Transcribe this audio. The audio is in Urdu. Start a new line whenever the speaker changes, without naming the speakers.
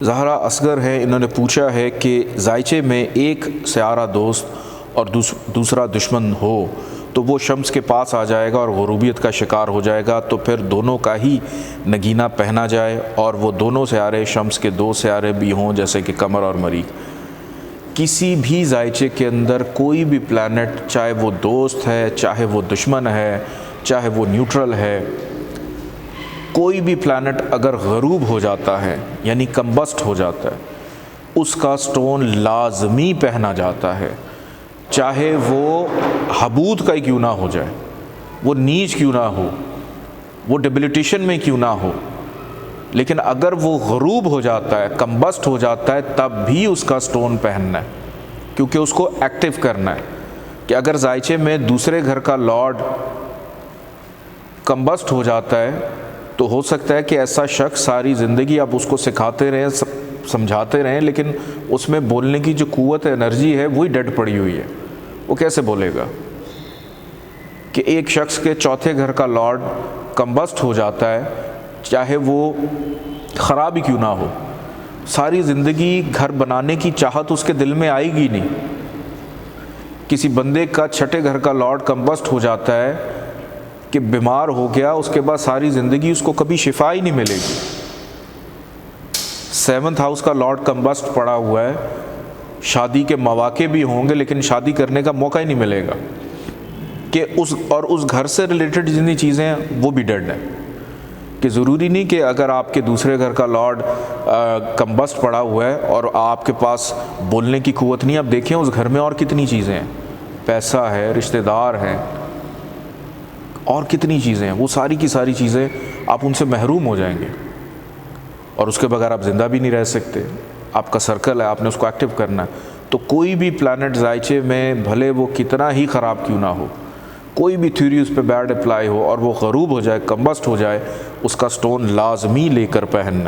زہرا اصغر ہے، انہوں نے پوچھا ہے کہ ذائچے میں ایک سیارہ دوست اور دوسرا دشمن ہو تو وہ شمس کے پاس آ جائے گا اور غروبیت کا شکار ہو جائے گا، تو پھر دونوں کا ہی نگینہ پہنا جائے اور وہ دونوں سیارے شمس کے دو سیارے بھی ہوں جیسے کہ قمر اور مریخ۔ کسی بھی ذائچے کے اندر کوئی بھی پلانٹ، چاہے وہ دوست ہے، چاہے وہ دشمن ہے، چاہے وہ نیوٹرل ہے، کوئی بھی پلانٹ اگر غروب ہو جاتا ہے یعنی کمبسٹ ہو جاتا ہے، اس کا سٹون لازمی پہنا جاتا ہے، چاہے وہ حبوط کا ہی کیوں نہ ہو جائے، وہ نیچ کیوں نہ ہو، وہ ڈیبلیٹیشن میں کیوں نہ ہو، لیکن اگر وہ غروب ہو جاتا ہے، کمبسٹ ہو جاتا ہے، تب بھی اس کا سٹون پہننا ہے، کیونکہ اس کو ایکٹیو کرنا ہے۔ کہ اگر ذائچے میں دوسرے گھر کا لارڈ کمبسٹ ہو جاتا ہے تو ہو سکتا ہے کہ ایسا شخص ساری زندگی آپ اس کو سکھاتے رہیں، سمجھاتے رہیں، لیکن اس میں بولنے کی جو قوت انرجی ہے وہی ڈیڈ پڑی ہوئی ہے، وہ کیسے بولے گا؟ کہ ایک شخص کے چوتھے گھر کا لارڈ کمبسٹ ہو جاتا ہے، چاہے وہ خراب ہی کیوں نہ ہو، ساری زندگی گھر بنانے کی چاہت اس کے دل میں آئے گی نہیں۔ کسی بندے کا چھٹے گھر کا لارڈ کمبسٹ ہو جاتا ہے کہ بیمار ہو گیا، اس کے بعد ساری زندگی اس کو کبھی شفا ہی نہیں ملے گی۔ سیونتھ ہاؤس کا لارڈ کمبسٹ پڑا ہوا ہے، شادی کے مواقع بھی ہوں گے لیکن شادی کرنے کا موقع ہی نہیں ملے گا، کہ اس گھر سے ریلیٹڈ جتنی چیزیں ہیں وہ بھی ڈیڈ ہیں۔ کہ ضروری نہیں کہ اگر آپ کے دوسرے گھر کا لارڈ کمبسٹ پڑا ہوا ہے اور آپ کے پاس بولنے کی قوت نہیں، اب دیکھیں اس گھر میں اور کتنی چیزیں ہیں، پیسہ ہے، رشتہ دار ہیں، اور کتنی چیزیں ہیں، وہ ساری کی ساری چیزیں آپ ان سے محروم ہو جائیں گے، اور اس کے بغیر آپ زندہ بھی نہیں رہ سکتے۔ آپ کا سرکل ہے، آپ نے اس کو ایکٹیو کرنا ہے۔ تو کوئی بھی پلانٹ ذائچے میں بھلے وہ کتنا ہی خراب کیوں نہ ہو، کوئی بھی تھیوری اس پہ بیڈ اپلائی ہو اور وہ غروب ہو جائے، کمبسٹ ہو جائے، اس کا سٹون لازمی لے کر پہننا ہے۔